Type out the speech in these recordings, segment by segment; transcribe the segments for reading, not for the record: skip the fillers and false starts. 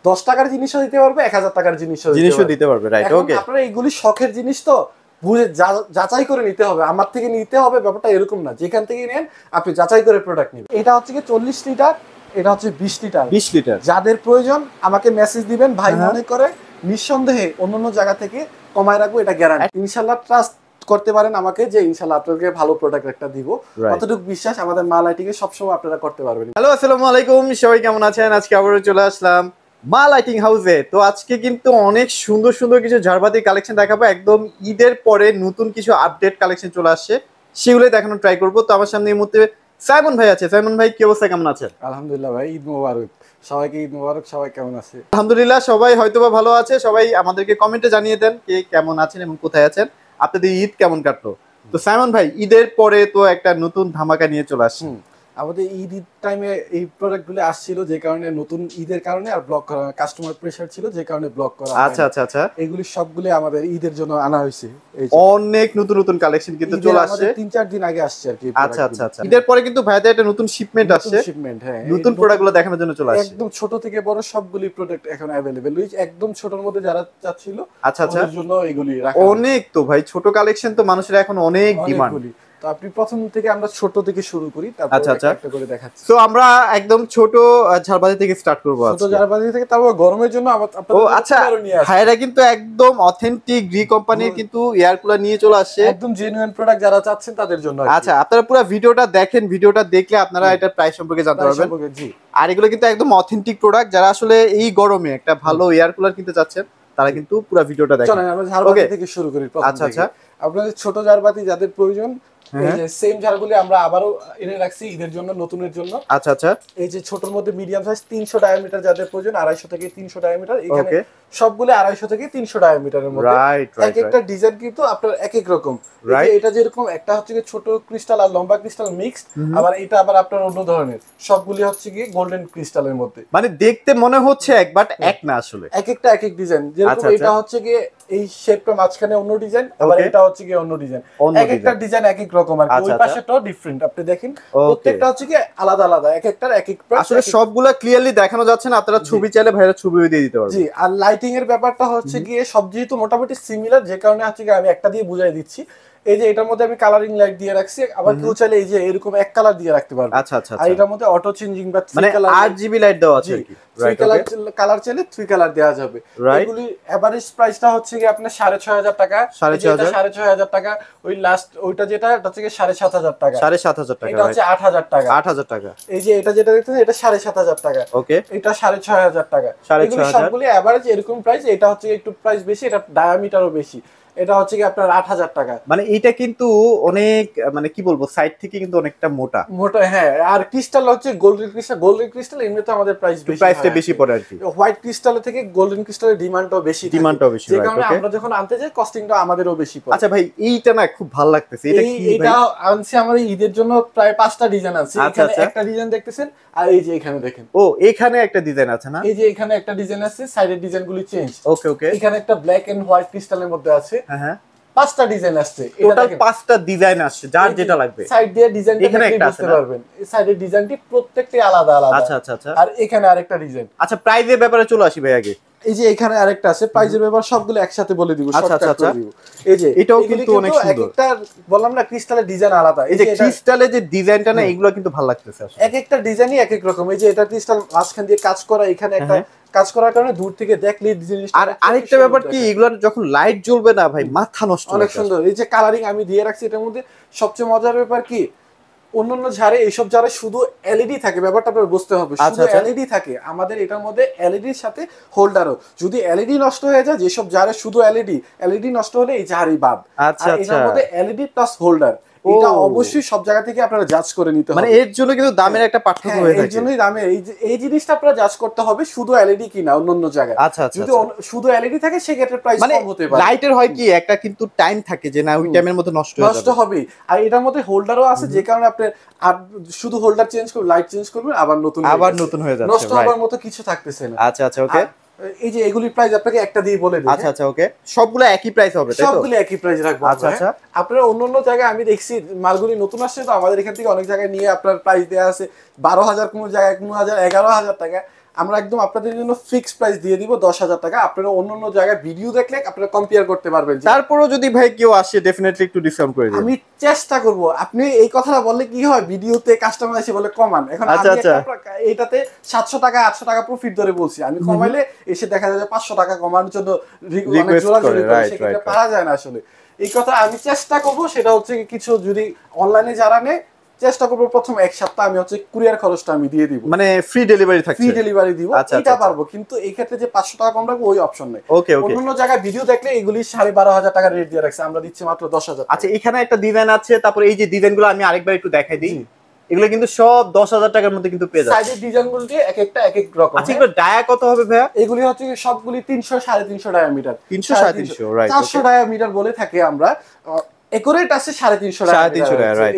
10 টাকার জিনিসও দিতে পারবে, 1000 টাকার জিনিসও দিতে পারবে। রাইট, ওকে। আপনারা এইগুলি শখের জিনিস তো বুঝে যাচাই করে নিতে হবে। আমার থেকে নিতে হবে ব্যাপারটা এরকম না, যেখান থেকে নেন আপনি যাচাই করে প্রোডাক্ট নেবেন। এটা হচ্ছে কি 40 লিটার, এটা হচ্ছে 20 লিটার। 20 লিটার যাদের প্রয়োজন আমাকে মেসেজ দিবেন, ভাই মনে করে নিঃসন্দেহে অন্যান্য জায়গা থেকে কমায় রাখবো, এটা গ্যারান্টি। ইনশাআল্লাহ ট্রাস্ট করতে পারেন আমাকে যে ইনশাআল্লাহ আপনাদেরকে ভালো প্রোডাক্ট একটা দিব, কতটুকু বিশ্বাস আমাদের মাল লাইটিংয়ে সবসময় আপনারা করতে পারবেন। হ্যালো, আসসালামু আলাইকুম, সবাই কেমন আছেন? আজকে আবারও চলে আসলাম মা লাইটিং হাউসে। তো আজকে কিন্তু অনেক সুন্দর সুন্দর কিছু ঝাড়বাতির কালেকশন দেখাবো। একদম ঈদের পরে নতুন কিছু আপডেট কালেকশন চলে আসছে, সেগুলোই দেখানো ট্রাই করবো। তো আমার সামনে এই মুহূর্তে সাইমন ভাই আছে। সাইমন ভাই, কি অবস্থা, কেমন আছেন? আলহামদুলিল্লাহ ভাই, ঈদ মোবারক সবাইকে, ঈদ মোবারক। সবাই কেমন আছে? আলহামদুলিল্লাহ, সবাই হয়তোবা ভালো আছে। সবাই আমাদেরকে কমেন্টে জানিয়ে দেন কে কেমন আছেন এবং কোথায় আছেন, আপনাদের ঈদ কেমন কাটলো। তো সাইমন ভাই, ঈদের পরে তো একটা নতুন ধামাকা নিয়ে চলে আসছে। আমাদের ঈদ টাইমে এই প্রোডাক্টগুলো আসছিল, যে কারণে নতুন ঈদের কারণে আর ব্লক করা, কাস্টমার প্রেসার ছিল যে কারণে ব্লক করা। আচ্ছা আচ্ছা আচ্ছা, এগুলি সবগুলো আমাদের ঈদের জন্য আনা হয়েছে। অনেক নতুন নতুন কালেকশন কিন্তু চলে আসছে, 3-4 দিন আগে আসছে আর কি। আচ্ছা আচ্ছা আচ্ছা, ঈদের পরে কিন্তু ভাইদের একটা নতুন শিপমেন্ট আসছে। হ্যাঁ, নতুন প্রোডাক্টগুলো দেখানোর জন্য চলে আসছে। একদম ছোট থেকে বড় সবগুলি প্রোডাক্ট এখন अवेलेबल। একদম ছোটর মধ্যে যারা চাচ্ছিল আচ্ছা আচ্ছা, ওদের জন্য এগুলি রাখা অনেক। তো ভাই ছোট কালেকশন তো মানুষের এখন অনেক ডিমান্ড। তো আপনি প্রথম থেকে আমরা ছোট থেকে শুরু করি, তারপর একটা করে দেখাচ্ছি। তো আমরা একদম ছোট ঝাড়বাতি থেকে স্টার্ট করব আজকে। ছোট ঝাড়বাতি থেকে, তারপর গরমের জন্য ও আচ্ছা, ভাইরা কিন্তু একদম অথেন্টিক গ্রি কোম্পানির কিন্তু এয়ার কুলার নিয়ে চলে আসছে, একদম জেনুইন প্রোডাক্ট যারা চাচ্ছেন তাদের জন্য। আচ্ছা, আপনারা পুরো ভিডিওটা দেখেন, ভিডিওটা দেখলে আপনারা এটা প্রাইস সম্পর্কে জানতে পারবেন। আর এগুলো কিন্তু একদম অথেন্টিক প্রোডাক্ট। যারা আসলে এই গরমে একটা ভালো এয়ার কুলার কিনতে চাচ্ছেন তারা কিন্তু পুরো ভিডিওটা দেখেন। চলেন আমরা ঝাড়বাতি থেকে শুরু করি। আচ্ছা আচ্ছা, আপনাদের ছোট ঝাড়বাতি যাদের প্রয়োজন, এই যে সেম ঝাড়গুলি আমরা আবারও এনে রাখছি ঈদের জন্য, নতুনের জন্য। আচ্ছা আচ্ছা, এই যে ছোটর মধ্যে মিডিয়াম সাইজ 300 ডায়ামিটার যাদের প্রয়োজন, 250 থেকে 300 ডায়ামিটার। এখানে সবগুলো 250 থেকে 300 ডায়ামিটারের মধ্যে। এক একটা ডিজাইন কিন্তু আপনার এক এক রকম। এটা যেরকম একটা হচ্ছে কি ছোট ক্রিস্টাল আর লম্বা ক্রিস্টাল মিক্সড, আবার এটা আবার আপনার অন্য ধরনের। সবগুলি হচ্ছে কি গোল্ডেন ক্রিস্টালের মধ্যে। মানে দেখতে মনে হচ্ছে এক, বাট এক না, আসলে এক একটা এক এক ডিজাইন। যেরকম এটা হচ্ছে কি এই শেপটা মাঝখানে অন্য ডিজাইন, আবার এটা হচ্ছে কি অন্য ডিজাইন। এক একটা ডিজাইন এক এক রকম আর কি। ওই পাশেটাও ডিফারেন্ট, আপনি দেখেন প্রত্যেকটা হচ্ছে কি আলাদা আলাদা, এক একটার এক এক প্রাইস। আসলে সবগুলা ক্লিয়ারলি দেখানো যাচ্ছে না, আপনারা ছবি চাইলে ভাইরা ছবিও দিয়ে দিতে পারবেন। জি, আর লাইটিং এর ব্যাপারটা হচ্ছে গিয়ে সব যেহেতু মোটামুটি সিমিলার, যে কারণে হচ্ছে কি আমি একটা দিয়ে বুঝাই দিচ্ছি। এই যে এটার মধ্যে আমি কালারিং লাইট দিয়ে রাখছি, আবার কেউ চাইলে এই যে এরকম এক কালার দিয়ে রাখতে পারবে। আচ্ছা আচ্ছা, আর এটার মধ্যে অটো চেঞ্জিং বা মানে RGB লাইট দেওয়া আছে আর কি। 3 কালার চাইলে 3 কালার দেওয়া যাবে। এগুলি এভারেজ প্রাইসটা হচ্ছে কি আপনার 6500 টাকা, 6500 টাকা। ওই লাস্ট ওইটা যেটা এটা হচ্ছে কি 7500 টাকা, 7500 টাকা। এটা হচ্ছে 8000 টাকা, 8000 টাকা। এই যে এটা যেটা দেখতেছেন এটা 7500 টাকা। ওকে, এটা 6500 টাকা। এগুলো সবগুলো এভারেজ এরকম প্রাইস। এটা হচ্ছে একটু প্রাইস বেশি, এটা ডায়ামিটারও বেশি। এটা হচ্ছে কি আপনার 8000 টাকা। মানে এটা কিন্তু অনেক, মানে কি বলবো, সাইড থেকে কিন্তু অনেকটা মোটা মোটা। হ্যাঁ, আর ক্রিস্টাল হচ্ছে গোল্ডেন ক্রিস্টাল। গোল্ডেন ক্রিস্টাল এমনিতে আমাদের প্রাইসটা বেশি পড়ে আর কি। হোয়াইট ক্রিস্টালের থেকে গোল্ডেন ক্রিস্টালের ডিমান্ডটাও বেশি, যে কারণে আমরা যখন আনতে যাই কস্টিংটা আমাদেরও বেশি পড়ে। আচ্ছা ভাই, এইটা না খুব ভালো লাগতেছে। এটা কি ভাই? এটা আনছি আমাদের ঈদের জন্য, প্রায় 5টা ডিজাইন আছে। এখানে একটা ডিজাইন দেখতেছেন, আর এই যে এখানে দেখেন, ও এখানে একটা ডিজাইন আছে না? এই যে এখানে একটা ডিজাইন আছে, সাইডের ডিজাইনগুলি চেঞ্জ। ওকে ওকে, এখানে একটা ব্ল্যাক এন্ড হোয়াইট ক্রিস্টালের মধ্যে আছে। হ্যাঁ, 5টা ডিজাইন আসছে, টোটাল 5টা ডিজাইন আসছে, যার যেটা লাগবে সাইড দিয়ে ডিজাইনটা এখানে একটা বুঝতে পারবেন। এই সাইডের ডিজাইনটি প্রত্যেকটি আলাদা আলাদা। আচ্ছা আচ্ছা আচ্ছা, আর এখানে আরেকটা ডিজাইন। আচ্ছা, প্রাইসের ব্যাপারে চলে আসি ভাই আগে। এই যে এখানে আরেকটা আছে, প্রাইজের ব্যাপার সবগুলো একসাথে বলে দিব, আচ্ছা আচ্ছা, এই যে এটাও কিন্তু অনেক সুন্দর। একটা বললাম না ক্রিস্টালের ডিজাইন আলাদা। এই যে ক্রিস্টালের যে ডিজাইনটা না, এগুলো কিন্তু ভালো লাগতেছে আসলে। এক একটা ডিজাইনই এক এক রকম। এই যে এটা ক্রিস্টাল মাঝখান দিয়ে কাজ করা, এখানে একটা কাজ করার কারণে দূর থেকে দেখলে জিনিসটা। আর আরেকটা ব্যাপার কি, এগুলো যখন লাইট জ্বলবে না ভাই, মাথা নষ্ট। অনেক সুন্দর। এই যে কালারিং আমি দিয়ে রাখছি, এটার মধ্যে সবচেয়ে মজার ব্যাপার কি, অন্যান্য ঝাড়ে এইসব ঝাড়ে শুধু এলইডি থাকে, ব্যাপারটা আপনার বুঝতে হবে। শুধু এলইডি থাকে, আমাদের এটার মধ্যে এলইডির সাথে হোল্ডারও। যদি এলইডি নষ্ট হয়ে যায়, যেসব ঝাড়ে শুধু এলইডি নষ্ট হলে এই ঝাড়ই বাদ। আর এটার মধ্যে এলইডি প্লাস হোল্ডার, এটা অবশ্যই সব জায়গা থেকে আপনারা জাজ করে নিতে হবে। মানে এর জন্য কিন্তু দামের একটা পার্থক্য হয়ে থাকে। এর জন্যই দামে এই জিনিসটা আপনারা জাজ করতে হবে, শুধু এলইডি কিনা অন্য জায়গায়। আচ্ছা আচ্ছা, যদি শুধু এলইডি থাকে সেক্ষেত্রে প্রাইস কম হতে পারে। লাইটের হয় কি একটা কিন্তু টাইম থাকে যে না, ওই টাইমের মধ্যে নষ্ট হবে। আর এটার মধ্যে হোল্ডারও আছে, যে কারণে আপনি আর শুধু হোল্ডার চেঞ্জ করবেন, লাইট চেঞ্জ করবেন, আবার নতুন হয়ে যাচ্ছে, নষ্ট হওয়ার মতো কিছু থাকতেছে না। আচ্ছা আচ্ছা, ওকে। এই যে এগুলির প্রাইস আপনাকে একটা দিয়ে বলে দিই। আচ্ছা আচ্ছা, ওকে। সবগুলো একই প্রাইস হবে, তাই তো? সবগুলো একই প্রাইস রাখবো। আচ্ছা আচ্ছা, আপনারা অন্য জায়গায় আমি দেখছি মালগুলি নতুন আসছে, তো আমাদের এখান থেকে অনেক জায়গায় নিয়ে আপনার প্রাইস দেয়া আছে 12,000, কোন জায়গায় 15,000, 11,000 টাকা। আমরা একদম আপনাদের জন্য ফিক্সড প্রাইস দিয়ে দিব 10,000 টাকা। আপনারা অন্য জায়গায় ভিডিও দেখলে আপনারা কম্পেয়ার করতে পারবেন। তারপরেও যদি ভাই কেউ আসে ডেফিনেটলি একটু ডিসকাউন্ট করে দিবেন। আমি চেষ্টা করব। আপনি এই কথাটা বললে কি হয়, ভিডিওতে কাস্টমার এসে বলে কমান, এখন আমি এইটাতে 700 টাকা 800 টাকা প্রফিট ধরে বলছি, আমি কমাইলে এসে দেখা যায় 500 টাকা কমানোর জন্য অনেক জোরাজোরি করে, সেক্ষেত্রে পারা যায় না আসলে। এই কথা আমি চেষ্টা করব, সেটা হচ্ছে কিছু যদি অনলাইনে যারা নেয় চেষ্টা করবো প্রথম এক সপ্তাহ আমি হচ্ছে কুরিয়ার খরচটা আমি দিয়ে দিব, মানে ফ্রি ডেলিভারি থাকছে, ফ্রি ডেলিভারি দিব, এটা পারবো। কিন্তু এই ক্ষেত্রে যে 500 টাকা কম রাখবো ওই অপশন নেই। অন্য জায়গায় ভিডিও দেখলে এগুলি 12,500 টাকা রেট দিয়ে রাখছে, আমরা দিচ্ছি মাত্র 10,000। আচ্ছা, এখানে একটা ডিজাইন আছে, তারপর এই যে ডিজাইনগুলো আমি আরেকবার একটু দেখাই দিই, এগুলো কিন্তু সব 10,000 টাকার মধ্যে কিন্তু পেয়ে যাচ্ছে। সাইজের ডিজাইনগুলো দিয়ে এক একটা এক এক রকম। আচ্ছা, এগুলো ডায়া কত হবে ভাইয়া? এগুলি হচ্ছে সবগুলি 300 350 ডায়ামিটার, 300 350, রাইট, 400 ডায়ামিটার বলে থাকে আমরা। একুরেট আছে 350 টাকা,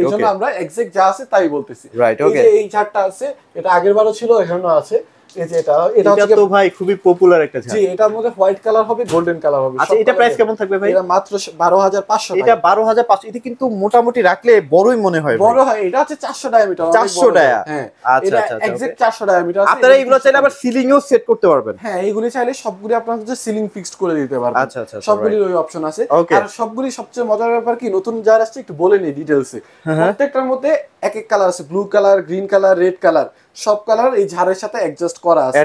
এইজন্য আমরা এক্সাক্ট যা আছে তাই বলতেছি। এই যে এই ঝাড়টা আছে, এটা আগের বারও ছিল, এখনো আছে। এই যে এটা হচ্ছে তো ভাই খুবই পপুলার একটা ঝাড়। জি, এটার মধ্যে হোয়াইট কালার হবে, গোল্ডেন কালার হবে। আচ্ছা, এটা প্রাইস কেমন থাকবে ভাই? এটা মাত্র 12,500 টাকা। এটা 12,500, এটা কিন্তু মোটামুটি রাখলে বড়ই মনে হয়, বড় হয়। এটা হচ্ছে 400 ডায়ামিটার, 400 ডায়া। হ্যাঁ, আচ্ছা এটা এক্সাক্ট 400 ডায়ামিটার। আপনারা এগুলো চাইলে আবার সিলিং এও সেট করতে পারবেন। হ্যাঁ, এইগুলি চাইলে সবগুলি আপনারা হচ্ছে সিলিং ফিক্সড করে দিতে পারবেন। আচ্ছা আচ্ছা, সবগুলির ওই অপশন আছে। আর সবগুলি সবচেয়ে মজার ব্যাপার কি, নতুন যারা আসছে একটু বলে নেই ডিটেইলসে। প্রত্যেকটার মধ্যে এক এক কালার আছে, blue colour, green colour, red colour, সব কালার এই ঝাড়ের সাথে অ্যাডজাস্ট করা আছে।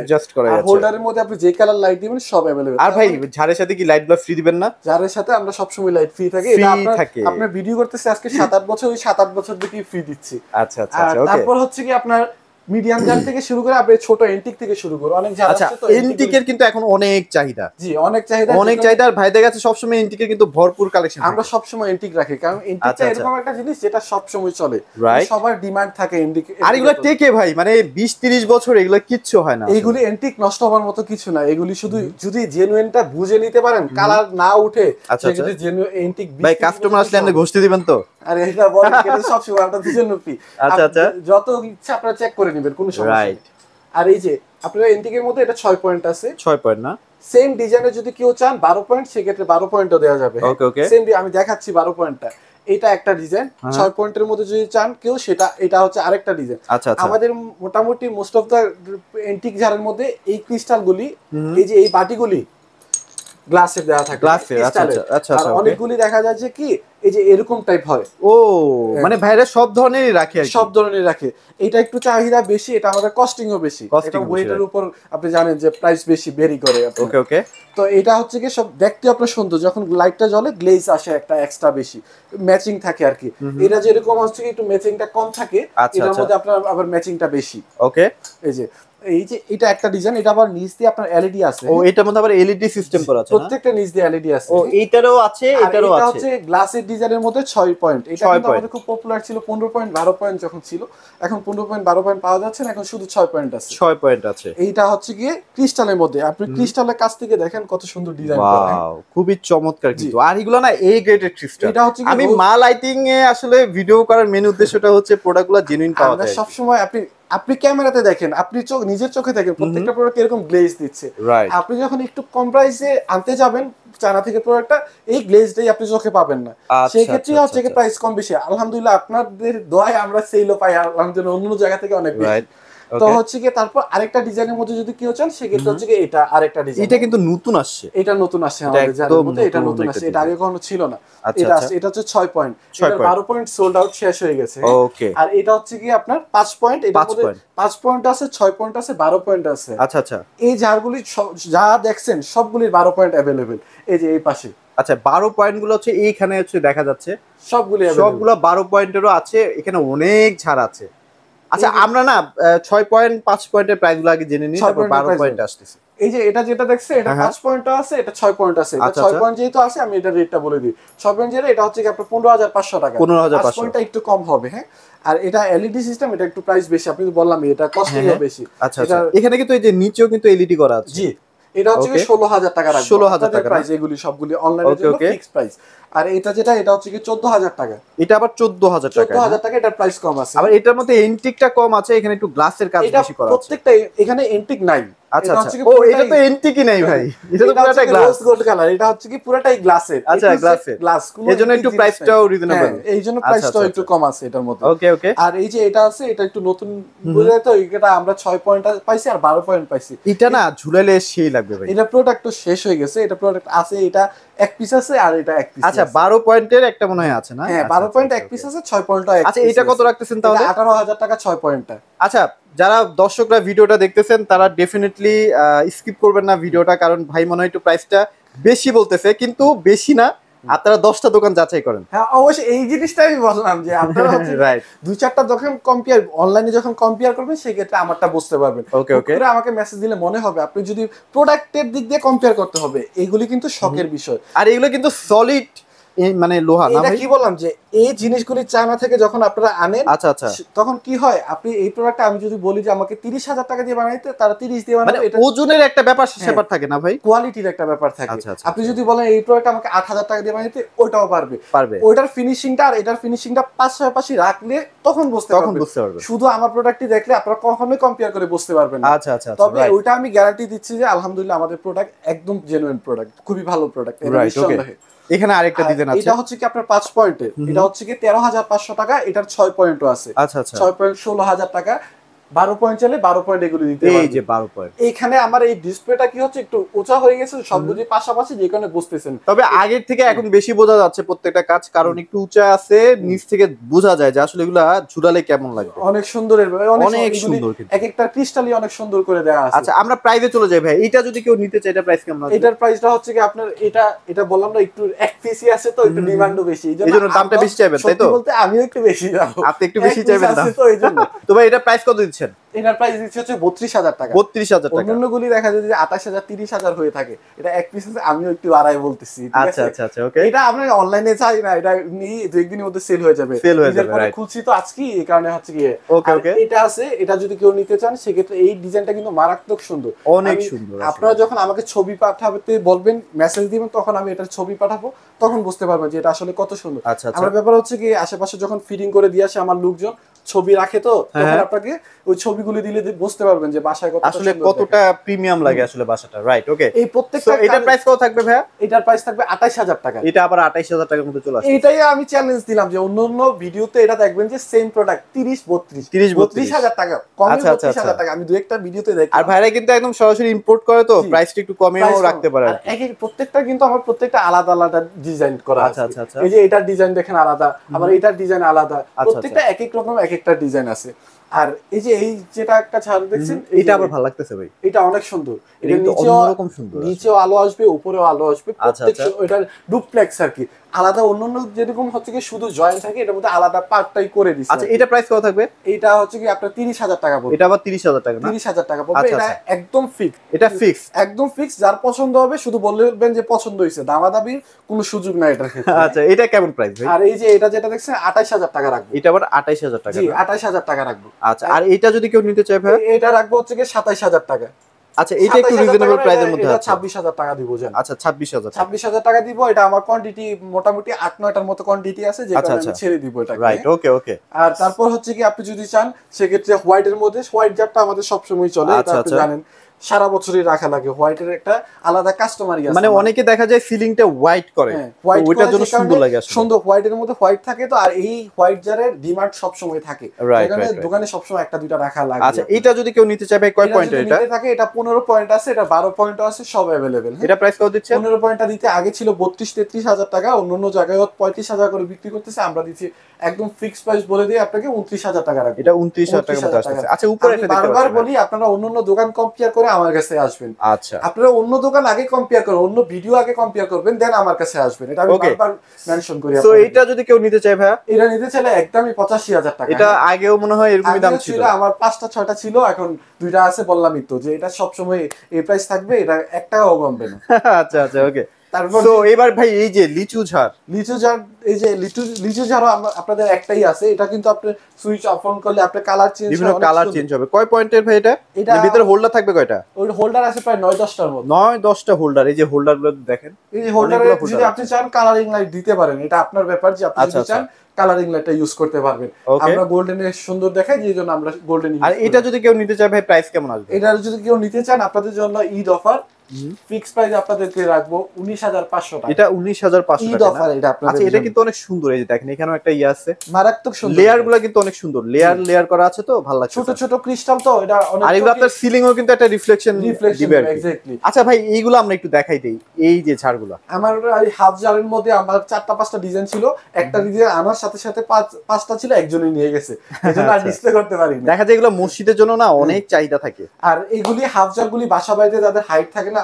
আর হোল্ডারের মধ্যে আপনি যে কালার লাইট দিবেন সব अवेलेबल। আর ভাই ঝাড়ের সাথে কি লাইট গুলো ফ্রি দিবেন না? ঝাড়ের সাথে আমরা সব সময় লাইট ফ্রি থাকে। এটা আপনার ভিডিও করতেছে আজকে 7-8 বছর, ওই 7-8 বছর থেকে ফ্রি দিচ্ছি। আচ্ছা আচ্ছা, ওকে। তারপর হচ্ছে কি আপনার মিডিয়াম জার থেকে শুরু করে আপনি ছোট এন্টিক থেকে শুরু করে অনেক জার আছে। তো এন্টিকের কিন্তু এখন অনেক চাহিদা। জি, অনেক চাহিদা, অনেক চাহিদা। আর ভাইদের কাছে সব সময় এন্টিকের কিন্তু ভরপুর কালেকশন। আমরা সব সময় এন্টিক রাখি, কারণ এন্টিকটা এরকম একটা জিনিস যেটা সব সময় চলে, সবার ডিমান্ড থাকে এন্টিক। আর এগুলো টেকে ভাই, মানে 20-30 বছর এগুলো কিচ্ছু হয় না। এইগুলি এন্টিক নষ্ট হওয়ার মতো কিছু না। এগুলি শুধু যদি জেনুইনটা বুঝে নিতে পারেন, কালার না উঠে, সেক্ষেত্রে জেনুইন এন্টিক। ভাই কাস্টমার আসলে আপনি ঘষতে দিবেন তো? আরে এটা বলেন, এটা সব সময় আমরা দুজন ফ্রি। আচ্ছা আচ্ছা, যত ইচ্ছা আপনারা চেক করে নেবেন, কোনো সমস্যা নেই। আর এই যে আপনারা এন্টিকের মধ্যে এটা 6 পয়েন্ট আছে। 6 পয়েন্ট না? সেম ডিজাইনে যদি কেউ চান 12 পয়েন্ট, সেক্ষেত্রে 12 পয়েন্টও দেওয়া যাবে। ওকে ওকে, সেম আমি দেখাচ্ছি 12 পয়েন্টটা। এটা একটা ডিজাইন 6 পয়েন্টের মধ্যে যদি চান কেউ, সেটা এটা হচ্ছে আরেকটা ডিজাইন। আচ্ছা আচ্ছা, আমাদের মোটামুটি মোস্ট অফ দা এন্টিক ঝাড়ের মধ্যে এই ক্রিস্টালগুলি, এই যে এই বাটিগুলি গ্লাসের দেওয়া থাকে, গ্লাসের। আচ্ছা আচ্ছা, আর অনেকগুলি দেখা যায় যে কি এই যে এরকম টাইপ হয়। ও, মানে ভাইরা সব ধরনেরই রাখে, সব ধরনের রাখে। এটা একটু চাহিদা বেশি, এটা আমাদের কস্টিংও বেশি। এটা ওয়েটের উপর আপনি জানেন যে প্রাইস বেশি ভেরি করে। ওকে ওকে। তো এটা হচ্ছে কি সব দেখতে আপনার সুন্দর, যখন লাইটটা জ্বলে গ্লেজ আসে একটা এক্সট্রা বেশি, ম্যাচিং থাকে আর কি। এটা যেরকম হচ্ছে কি একটু ম্যাচিংটা কম থাকে, এটার মধ্যে আপনার আবার ম্যাচিংটা বেশি। ওকে, এই যে এটা একটা ডিজাইন, এটা আবার নিচ দিয়ে আপনার এলইডি আছে। ও, এটার মধ্যে আবার এলইডি সিস্টেম করা আছে, প্রত্যেকটা নিচ দিয়ে এলইডি আছে। ও, এইটারও আছে, এটারও আছে। এটা হচ্ছে গ্লাসের ডিজাইনের মধ্যে 6 পয়েন্ট। এটা কিন্তু আমাদের খুব পপুলার ছিল 15 পয়েন্ট 12 পয়েন্ট যখন ছিল, এখন 15 পয়েন্ট 12 পয়েন্ট পাওয়া যাচ্ছে না, এখন শুধু 6 পয়েন্ট আছে। 6 পয়েন্ট আছে। এইটা হচ্ছে গিয়ে ক্রিস্টালের মধ্যে, আপনি ক্রিস্টালের কাছ থেকে দেখেন কত সুন্দর ডিজাইন করা। ওয়াও, খুবই চমৎকার কিন্তু। আর এগুলো না এই গ্রেডের ক্রিস্টাল। এটা হচ্ছে আমি মা লাইটিং এ আসলে ভিডিও করার মেন উদ্দেশ্যটা হচ্ছে প্রোডাক্টগুলো জেনুইন পাওয়া যায়। সব সময় আপনি ক্যামেরাতে দেখেন, আপনি নিজের চোখে দেখেন প্রত্যেকটা প্রোডাক্ট এরকম গ্লেজ দিচ্ছে। আপনি যখন একটু কম প্রাইসে আনতে যাবেন চায়না থেকে প্রোডাক্টটা, এই গ্লেজটাই আপনি চোখে পাবেন না। সেই ক্ষেত্রে হচ্ছে কি প্রাইস কম বেশি। আলহামদুলিল্লাহ আপনাদের দোয়ায় আমরা সেলও পাই আলহামদুলিল্লাহ, অন্য জায়গা থেকে অনেক বেশি। তো হচ্ছে কি তারপর আরেকটা ডিজাইনের মধ্যে যদি কেউ চান, সেক্ষেত্রে হচ্ছে কি এটা আরেকটা ডিজাইন। এটা কিন্তু নতুন আসছে, এটা নতুন আসছে আমাদের জানার মধ্যে, এটা নতুন আসছে, এটা আগে কখনো ছিল না। এটা আসছে, এটা হচ্ছে 6 পয়েন্ট, এটা 12 পয়েন্ট সোল্ড আউট শেষ হয়ে গেছে। ওকে। আর এটা হচ্ছে কি আপনার 5 পয়েন্ট, এটার মধ্যে 5 পয়েন্ট আছে, 6 পয়েন্ট আছে, 12 পয়েন্ট আছে। আচ্ছা আচ্ছা, এই জারগুলি যা দেখছেন সবগুলির 12 পয়েন্ট अवेलेबल। এই যে এই পাশে আচ্ছা 12 পয়েন্ট গুলো হচ্ছে এইখানে হচ্ছে দেখা যাচ্ছে, সবগুলো 12 পয়েন্টেরও আছে। এখানে অনেক ছাড় আছে। আচ্ছা আমরা না 6 পয়েন্ট 5 পয়েন্টের প্রাইস গুলো আগে জেনে নিই, তারপর 12 পয়েন্ট আসতেছে। এই যে এটা যেটা দেখছে, এটা 5 পয়েন্ট আছে, এটা 6 পয়েন্ট আছে। এটা 6 পয়েন্ট যেহেতু আছে, আমি এটা রেটটা বলে দিই। 6 পয়েন্ট যেটা এটা হচ্ছে কি আপনার 15,500 টাকা। 15,500, 5 পয়েন্টটা একটু কম হবে। হ্যাঁ, আর এটা এলইডি সিস্টেম, এটা একটু প্রাইস বেশি, আপনি তো বললাম এটা কস্টিংও বেশি। আচ্ছা আচ্ছা, এখানে কিন্তু এই যে নিচেও কিন্তু এলইডি করা আছে। জি, এটা হচ্ছে কি 16,000 টাকা রাখবো। 16,000 টাকা প্রাইস, এগুলি সবগুলি অনলাইনের জন্য ফিক্স প্রাইস। আর এটা যেটা, এটা হচ্ছে কি 14,000 টাকা। এটা আবার 14,000 টাকা। 14,000 টাকা, এটার প্রাইস কম আছে। আবার এটার মধ্যে এন্টিকটা কম আছে, এখানে একটু গ্লাসের কাজ বেশি করা আছে। প্রত্যেকটা এখানে এন্টিক নাই, আচ্ছা আচ্ছা, ও এটা তো এন্টিকি নাই ভাই, এটা তো পুরোটা গ্লাস, রোজ গোল্ড কালার, এটা হচ্ছে কি পুরোটাই গ্লাসের। আচ্ছা গ্লাসের, গ্লাস, এজন্য একটু প্রাইসটাও রিজনেবল, এই জন্য প্রাইসটাও একটু কম আছে এটার মধ্যে। ওকে ওকে। আর এই যে এটা আছে, এটা একটু নতুন বলে, তো এটা আমরা 6 পয়েন্ট পাইছি আর 12 পয়েন্ট পাইছি। এটা না ঝুলাইলে সেই লাগবে ভাই। এটা প্রোডাক্ট তো শেষ হয়ে গেছে, এটা প্রোডাক্ট আছে, এটা এক পিস আছে আর এটা এক পিস। আচ্ছা 12 পয়েন্টের একটা মনে হয় আছে না? হ্যাঁ 12 পয়েন্ট এক পিস আছে, 6 পয়েন্ট এক। আচ্ছা এটা কত রাখতেছেন তাহলে? 18,000 টাকা 6 পয়েন্টটা। আচ্ছা যারা দর্শকরা ভিডিওটা দেখতেছেন তারা ডেফিনেটলি স্কিপ করবেন না ভিডিওটা, কারণ ভাই মনে হয় একটু প্রাইসটা বেশি বলতেছে, কিন্তু বেশি না, আপনারা 10টা দোকান যাচাই করেন। হ্যাঁ অবশ্যই, এই জিনিসটা আমি বললাম যে আপনারা হচ্ছে রাইট, দুই চারটা যখন কম্পেয়ার অনলাইনে যখন কম্পেয়ার করবেন সেক্ষেত্রে আমারটা বুঝতে পারবেন। ওকে ওকে, আমাকে মেসেজ দিলে মনে হবে, আপনি যদি প্রোডাক্টের দিক দিয়ে কম্পেয়ার করতে হবে, এগুলি কিন্তু শখের বিষয়। আর এগুলো কিন্তু সলিড মানে লোহা না এটা ভাই? কি বললাম যে এই জিনিসগুলি চায়না থেকে যখন আপনারা আনেন, আচ্ছা আচ্ছা, তখন কি হয়, আপনি এই প্রোডাক্টটা আমি যদি বলি যে আমাকে 30,000 টাকা দিয়ে বানাইতে, তারা 30 দিয়ে মানে বানাবে। এটা ওজনের একটা ব্যাপার থাকে না ভাই, কোয়ালিটির একটা ব্যাপার থাকে। আচ্ছা আচ্ছা, আপনি যদি বলেন এই প্রোডাক্ট আমাকে 8,000 টাকা দিয়ে বানাইতে, ওটাও পারবে। ওইটার ফিনিশিংটা আর এটার ফিনিশিংটা পাশাপাশি রাখলে তখন বুঝতে পারবেন। শুধু আমার প্রোডাক্টটি দেখলে আপনারা কখনোই কম্পেয়ার করে বুঝতে পারবেন না। আচ্ছা আচ্ছা, তবে ওইটা আমি গ্যারান্টি দিচ্ছি যে আলহামদুলিল্লাহ আমাদের প্রোডাক্ট একদম জেনুইন প্রোডাক্ট, খুবই ভালো প্রোডাক্ট। এখানে আরেকটা ডিজাইন আছে, এটা হচ্ছে কি আপনার 5 পয়েন্টের, এটা হচ্ছে কি 13,500 টাকা, এটার 6 পয়েন্টও আছে। আচ্ছা আচ্ছা, 6 পয়েন্ট 16,000 টাকা, 12 পয়েন্ট চাইলে 12 পয়েন্ট এগুলো দিতে পারবেন। এই যে 12 পয়েন্ট। এখানে আমার এই ডিসপ্লেটা কি হচ্ছে একটু উঁচা হয়ে গেছে, সবগুলি পাশাপাশি, যে কারণে বুঝতেছেন। তবে আগের থেকে এখন বেশি বোঝা যাচ্ছে প্রত্যেকটা কাজ, কারণ একটু উঁচা আছে, নিচ থেকে বোঝা যায় যে আসলে এগুলা ঝুলালে কেমন লাগবে। অনেক সুন্দর, অনেক সুন্দর, এক একটা ক্রিস্টালি অনেক সুন্দর করে দেওয়া আছে। আচ্ছা আমরা প্রাইসে চলে যাই ভাই, এটা যদি কেউ নিতে চায় এটা প্রাইস কেমন আছে? এটার প্রাইসটা হচ্ছে কি আপনার, এটা বললাম না একটু এক পিসি আছে তো একটু ডিমান্ডও বেশি, এইজন্য দামটা বেশি চাইবেন তাই তো? সত্যি বলতে আমিও একটু বেশি দাম, আপনি একটু বেশি চাইবেন না তো এইজন্য। তো ভাই এটা প্রাইস কত দিচ্ছেন? এটার প্রাইস দিচ্ছে হচ্ছে 32,000 টাকা। 32,000 টাকা। অন্যগুলি দেখা যায় যে 28,000 30,000 হয়ে থাকে, এটা এক পিস আছে, আমিও একটু আড়াই বলতেছি। আচ্ছা আচ্ছা আচ্ছা, ওকে। এটা আমরা অনলাইনে চাই না, এটা নিয়ে দুই একদিনের মধ্যে সেল হয়ে যাবে। রাইট, খুলছি তো আজকে, এই কারণে হচ্ছে কি। ওকে ওকে, এটা আছে, এটা যদি কেউ নিতে চান সেক্ষেত্রে এই ডিজাইনটা কিন্তু মারাত্মক সুন্দর, অনেক সুন্দর। আপনারা যখন আমাকে ছবি পাঠাতে বলবেন, মেসেজ দিবেন, তখন আমি এটার ছবি পাঠাবো, তখন বুঝতে পারবেন যে এটা আসলে কত সুন্দর। আচ্ছা আচ্ছা, আমার ব্যাপার হচ্ছে কি আশেপাশে যখন ফিটিং করে দিয়ে আসে আমার লোকজন, ছবি রাখে, তো তখন আপনাকে ওই ছবিগুলো দিলে বুঝতে পারবেন যে বাসায় আসলে কতটা প্রিমিয়াম লাগে আসলে বাসাটা। রাইট, ওকে। এই প্রত্যেকটা এটার প্রাইস কত থাকবে ভাইয়া? এটার প্রাইস থাকবে 28,000 টাকা। এটা আবার 28,000 টাকার মধ্যে চলে আসে। এটাই আমি চ্যালেঞ্জ দিলাম যে অন্যান্য ভিডিওতে এটা দেখবেন যে সেম প্রোডাক্ট 32,000 টাকা কম, 32,000 টাকা আমি দুই একটা ভিডিওতে দেখি। আর ভাইরা কিন্তু একদম সরাসরি ইম্পোর্ট করে, তো প্রাইসটা একটু কমেও রাখতে পারে। আর এক প্রত্যেকটা কিন্তু আমার প্রত্যেকটা আলাদা আলাদা ডিজাইন করা আছে। আচ্ছা আচ্ছা, এই যে এটার ডিজাইন দেখেন আলাদা, আবার এটার ডিজাইন আলাদা, প্রত্যেকটা এক এক রকম এক একটা ডিজাইন আছে। আর এই যে এই যেটা একটা ছাড় দেখছেন, এটা আবার ভালো লাগতেছে ভাই, এটা অনেক সুন্দর। এটা অন্যরকম সুন্দর, নিচেও আলো আসবে, উপরেও আলো আসবে, প্রত্যেকটা এটার ডুপ্লেক্স আর কি আলাদা। অন্যান্য যেরকম হচ্ছে কি শুধু জয়েন্ট থাকে, এটার মধ্যে আলাদা পার্টটাই করে দিচ্ছে। আচ্ছা এটা প্রাইস কত থাকবে? এটা হচ্ছে কি আপনার 30,000 টাকা পড়বে। এটা আবার 30,000 টাকা না? 30,000 টাকা পড়বে। এটা একদম ফিক্স, এটা ফিক্স, একদম ফিক্স। যার পছন্দ হবে শুধু বলবেন যে পছন্দ হয়েছে, দামাদামির কোনো সুযোগ নাই এটার ক্ষেত্রে। আচ্ছা এটা কেমন প্রাইস ভাই? আর এই যে এটা যেটা দেখছেন 28,000 টাকা রাখবো। এটা আবার 28,000 টাকা? জি 28,000 টাকা রাখবো। আচ্ছা আর এটা যদি কেউ নিতে চায় ভাই? এটা রাখবো হচ্ছে কি 27,000 টাকা। আচ্ছা এটা একটু রিজনেবল প্রাইসের মধ্যে আছে। 26,000 টাকা দিব জান। আচ্ছা 26,000 টাকা দিব। এটা আমার কোয়ান্টিটি মোটামুটি 8-9টার মতো কোয়ান্টিটি আছে, যে কারণে আমি ছেড়ে দিব এটা। রাইট, ওকে ওকে। আর তারপর হচ্ছে কি আপনি যদি চান সেক্ষেত্রে হোয়াইটের মধ্যে, হোয়াইট জারটা আমাদের সবসময় চলে, এটা আপনি জানেন সারা বছরই রাখা লাগে। হোয়াইটের একটা আলাদা কাস্টমারই আছে, মানে অনেকে দেখা যায় সিলিংটা হোয়াইট করে, ওইটার জন্য সুন্দর লাগে আসলে। সুন্দর হোয়াইটের মধ্যে হোয়াইট থাকে তো, আর এই হোয়াইট জারের ডিমান্ড সব সময় থাকে, এখানে দোকানে সব সময় একটা দুইটা রাখা লাগে। আচ্ছা এটা যদি কেউ নিতে চায় ভাই কয় পয়েন্টের এটা? এটা থাকে, এটা 15 পয়েন্ট আছে, এটা 12 পয়েন্টও আছে, সব अवेलेबल। এটা প্রাইস কত দিচ্ছে? 15 পয়েন্টটা দিতে আগে ছিল 32-33,000 টাকা, অন্যান্য জায়গায় 35,000 করে বিক্রি করতেছে, আমরা দিচ্ছি একদম ফিক্স প্রাইস বলে দিই আপনাকে 29,000 টাকা রাখবো। এটা 29,000 টাকার মধ্যে আসছে। আচ্ছা উপরে একটা দেখতে বারবার বলি আপনারা অন্যান্য দোকান কম্পেয়ার করে আমার কাছে আসবেন। আচ্ছা আপনারা অন্য দোকান আগে কম্পেয়ার করুন, অন্য ভিডিও আগে কম্পেয়ার করবেন, দেন আমার কাছে আসবেন। এটা আমি বারবার মেনশন করি। সো এটা যদি কেউ নিতে চায় ভাই? এটা নিতে চাইলে একদমই 85,000 টাকা। এটা আগেও মনে হয় এরকমই দাম ছিল, আমার 5টা 6টা ছিল, এখন 2টা আছে, বললামই তো যে এটা সব সময় এই প্রাইস থাকবে, এটা 1 টাকাও কমবে না। আচ্ছা আচ্ছা, ওকে। তারপর তো এবার ভাই এই যে লিচু ঝাড়, লিচু ঝাড়, এই যে লিচু ঝাড়ও আপনাদের একটাই আছে, এটা কিন্তু আপনি সুইচ অফ অন করলে আপনার কালার চেঞ্জ বিভিন্ন কালার চেঞ্জ হবে। কয় পয়েন্টের ভাই এটা? এটা এর ভিতরে হোল্ডার থাকবে কয়টা? ওই হোল্ডার আছে প্রায় 9-10টার মতো। 9-10টা হোল্ডার। এই যে হোল্ডার গুলো দেখেন, এই যে হোল্ডারে যদি আপনি চান কালারিং লাইট দিতে পারেন, এটা আপনার ব্যাপার যে আপনি যদি চান কালারিং লাইটটা ইউজ করতে পারবেন। আমরা গোল্ডেনের সুন্দর দেখাই, যে জন্য আমরা গোল্ডেন। আর এটা যদি কেউ নিতে চায় ভাই প্রাইস কেমন আসবে? এটা যদি কেউ নিতে চান আপনাদের জন্য ঈদ অফার, ফিক্স প্রাইস আপনাদেরকে রাখবো 19,500 টাকা। এটা 19,500 ঈদ টাকা অফার এটা আপনাদের। আচ্ছা, এটা কিন্তু অনেক সুন্দর। এই যে দেখেন এখানেও একটা আছে, মারাত্মক সুন্দর। লেয়ার গুলো কিন্তু অনেক সুন্দর, লেয়ার করা আছে, তো ভালো লাগছে। ছোট ছোট ক্রিস্টাল, তো এটা অনেক। আর এগুলো আপনার সিলিং এও কিন্তু একটা রিফ্লেকশন দিবে আর কি। এক্স্যাক্টলি। আচ্ছা ভাই, এইগুলো আমরা একটু দেখাই দেই। এই যে ঝাড়গুলো আমার এই হাফ জারের মধ্যে আমার 4-5টা ডিজাইন ছিল, একটা ডিজাইন আমার সাথে সাথে 5টা ছিল, একজনই নিয়ে গেছে, এজন্য আর ডিসপ্লে করতে পারি না। দেখা যায় এগুলো মসজিদের জন্য না অনেক চাহিদা থাকে। আর এগুলি হাফ জারগুলি বাসা বাড়িতে যাদের হাইট থাকে না,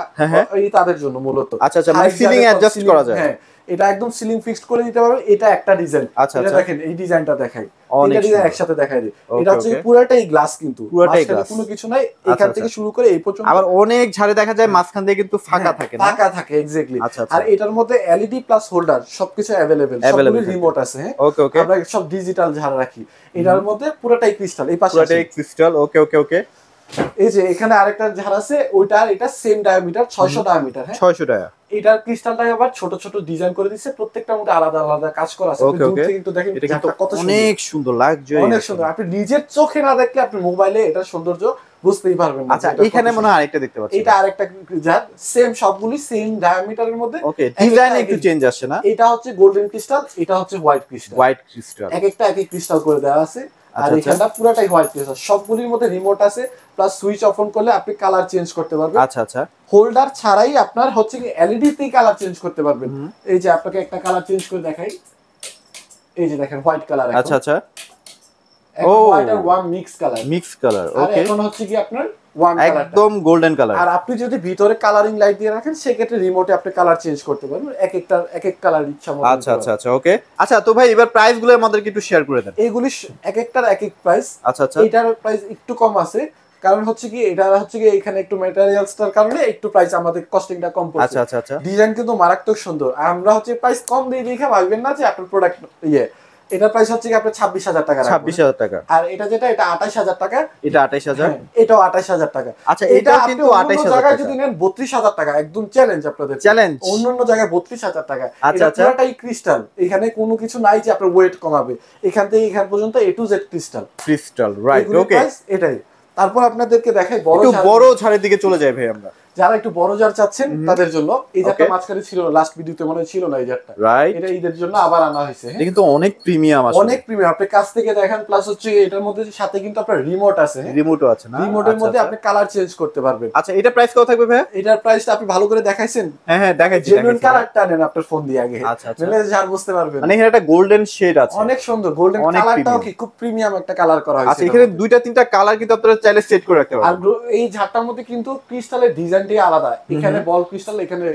এই তাদের জন্য মূলত। আচ্ছা আচ্ছা, মানে সিলিং অ্যাডজাস্ট করা যায়। হ্যাঁ, এটা একদম সিলিং ফিক্সড করে দিতে পারবে। এটা একটা ডিজাইন। আচ্ছা এটা দেখেন, এই ডিজাইনটা দেখাই, অনেক ডিজাইন একসাথে দেখাই দিই। এটা হচ্ছে পুরোটাই গ্লাস, কিন্তু পুরোটাই গ্লাস, কোনো কিছু নাই, এখান থেকে শুরু করে এই পর্যন্ত। আবার অনেক ঝাড়ে দেখা যায় মাঝখান দিয়ে কিন্তু ফাঁকা থাকে না, ফাঁকা থাকে এক্স্যাক্টলি। আর এটার মধ্যে এলইডি প্লাস হোল্ডার সবকিছু अवेलेबल, সবগুলো রিমোট আছে। হ্যাঁ, ওকে ওকে, আমরা সব ডিজিটাল ঝাড় রাখি। এটার মধ্যে পুরোটাই ক্রিস্টাল, এই পাশে পুরোটাই ক্রিস্টাল। ওকে ওকে ওকে। এই যে এখানে আরেকটা ঝাড় আছে, ওইটা এটা সেম ডায়ামিটার 600 ডায়ামিটার। হ্যাঁ, 600 টাকা। এটার ক্রিস্টালটা আবার ছোট ছোট ডিজাইন করে দিচ্ছে, প্রত্যেকটার মধ্যে আলাদা আলাদা কাজ করা আছে। দূর থেকে কিন্তু দেখেন এটা কিন্তু কত অনেক সুন্দর লাগছে, অনেক সুন্দর। আপনি নিজের চোখে না দেখলে আপনি মোবাইলে এটা সৌন্দর্য বুঝতেই পারবেন না। আচ্ছা, এখানে মনে হয় আরেকটা দেখতে পাচ্ছি। এটা আরেকটা ঝাড়, সেম সবগুলি সেম ডায়ামিটারের মধ্যে। ওকে, ডিজাইন একটু চেঞ্জ আসছে না? এটা হচ্ছে গোল্ডেন ক্রিস্টাল, এটা হচ্ছে হোয়াইট ক্রিস্টাল। হোয়াইট ক্রিস্টাল, এক একটা এক এক ক্রিস্টাল করে দেওয়া আছে। আর এখানটা পুরোটাই হোয়াইট ক্রিস্টাল, সবগুলির মধ্যে রিমোট আছে, প্লাস সুইচ অফ অন করলে আপনি কালার চেঞ্জ করতে পারবেন। আচ্ছা আচ্ছা, হোল্ডার ছাড়াই আপনার হচ্ছে কি এলইডি তেই কালার চেঞ্জ করতে পারবেন। এই যে আপনাকে একটা কালার চেঞ্জ করে দেখাই, এই যে দেখেন হোয়াইট কালার। আচ্ছা আচ্ছা, ও হোয়াইট আর ওয়ান মিক্স কালার। ওকে, এখন হচ্ছে কি আপনার ওয়ান কালার, একদম গোল্ডেন কালার। আর আপনি যদি ভিতরে কালারিং লাইট দিয়ে রাখেন, সেক্ষেত্রে রিমোটে আপনি কালার চেঞ্জ করতে পারবেন, এক এক কালার ইচ্ছা মতো। আচ্ছা আচ্ছা আচ্ছা, ওকে। আচ্ছা, তো ভাই এবার প্রাইস গুলো আমাদেরকে একটু শেয়ার করে দেন। এইগুলি এক একটার এক এক প্রাইস। আচ্ছা আচ্ছা, এটার প্রাইস একটু কম আছে, কারণ হচ্ছে কি এটা হচ্ছে কি এখানে একটু ম্যাটেরিয়ালসটার কারণে একটু প্রাইস আমাদের কস্টিংটা কম পড়ছে। আচ্ছা আচ্ছা আচ্ছা, ডিজাইন কিন্তু মারাত্মক সুন্দর। আমরা হচ্ছে প্রাইস কম দিয়ে দেখে ভাববেন না যে আপনার প্রোডাক্ট এটার প্রাইস হচ্ছে কি আপনার 26,000 টাকা। 26,000 টাকা। আর এটা যেটা, এটা 28,000 টাকা। এটা 28,000, এটাও 28,000 টাকা। আচ্ছা, এটা কিন্তু 28,000 টাকা। টাকা। যদি নেন 32,000 টাকা, একদম চ্যালেঞ্জ আপনাদের, চ্যালেঞ্জ। অন্যান্য জায়গায় 32,000 টাকা। আচ্ছা আচ্ছা, পুরোটাই ক্রিস্টাল, এখানে কোনো কিছু নাই যে আপনার ওয়েট কমাবে। এখান থেকে এখান পর্যন্ত A to Z crystal, right, okay. এটাই। তারপর আপনাদেরকে দেখাই বড় ঝাড়ের দিকে চলে যায় ভাই আমরা। যারা একটু বড় জার চাচ্ছেন তাদের জন্য। এই জারটা মাঝখানে ছিল না, লাস্ট ভিডিওতে মনে ছিল না এই জারটা, রাইট। এটা ঈদের জন্য আবার আনা হয়েছে। এটা কিন্তু অনেক প্রিমিয়াম আছে, অনেক প্রিমিয়াম। আপনি কাছ থেকে দেখেন, প্লাস হচ্ছে এটার মধ্যে সাথে কিন্তু আপনার রিমোট আছে। রিমোটও আছে না? রিমোটের মধ্যে আপনি কালার চেঞ্জ করতে পারবেন। আচ্ছা, এটা প্রাইস কত থাকবে ভাই? এটার প্রাইসটা আপনি ভালো করে দেখাইছেন? হ্যাঁ হ্যাঁ, দেখাইছি। জেনুইন কালারটা নেন আপনার ফোন দিয়ে আগে, আচ্ছা আচ্ছা, তাহলে যার বুঝতে পারবেন। মানে এখানে একটা গোল্ডেন শেড আছে, অনেক সুন্দর। গোল্ডেন কালারটাও কি খুব প্রিমিয়াম একটা কালার করা হয়েছে। আচ্ছা, এখানে দুইটা তিনটা কালার কিন্তু আপনারা চাইলে সেট করে রাখতে পারবেন। আর এই ঝাড়টার মধ্যে কিন্তু ক্রিস্টালের ডিজাইনটাই আলাদা। এখানে বল ক্রিস্টাল, এখানে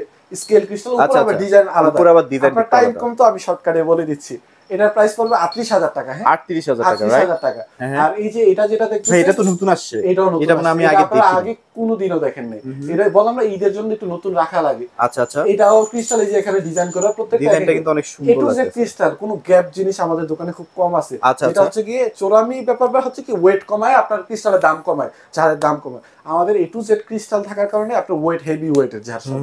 স্কেল ক্রিস্টাল, উপরে আবার ডিজাইন আলাদা। উপরে আবার ডিজাইন। আপনার টাইম কম তো আমি শর্টকাটে বলে দিচ্ছি। এটার প্রাইস পড়বে 38,000 টাকা। হ্যাঁ, 38,000 টাকা, রাইট। 38,000 টাকা। আর এই যে এটা যেটা দেখতেছেন, ভাই এটা তো নতুন আসছে। এটাও নতুন। এটা মানে আমি আগে দেখিনি, আগে কোনোদিনও দেখেন নাই। এটা বললাম না, ঈদের জন্য একটু নতুন রাখা লাগে। আচ্ছা আচ্ছা, এটাও ক্রিস্টাল, এই যে এখানে ডিজাইন করা, প্রত্যেকটা ডিজাইনটা কিন্তু অনেক সুন্দর লাগছে। ক্রিস্টাল, কোনো গ্যাপ জিনিস আমাদের দোকানে খুব কম আছে। এটা হচ্ছে কি চোরামি ব্যাপারটা হচ্ছে কি ওয়েট কমায়, আপনার ক্রিস্টালের দাম কমায়, ঝাড়ের দাম কমায়। আমাদের A to Z ক্রিস্টাল থাকার কারণে আপনার ওয়েট, হেভি ওয়েটের ঝাড় সব।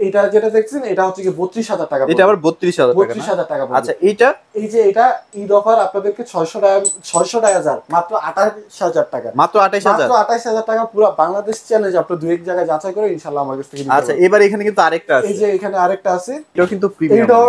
এটা যেটা দেখছেন, এটা হচ্ছে কি 32,000 টাকা। এটা আবার 32,000 টাকা। 32,000 টাকা। আচ্ছা, এইটা, এই যে এটা ঈদ অফার আপনাদেরকে 600 টাকা হাজার, মাত্র 28,000 টাকা। মাত্র 28,000, মাত্র 28,000 টাকা। পুরো বাংলাদেশ চ্যালেঞ্জ। আপনি দুই এক জায়গায় যাচাই করে ইনশাআল্লাহ আমার কাছ থেকে নিতে আচ্ছা, এবার এখানে কিন্তু আরেকটা আছে। এই যে এখানে আরেকটা আছে, এটাও কিন্তু প্রিমিয়াম। এটাও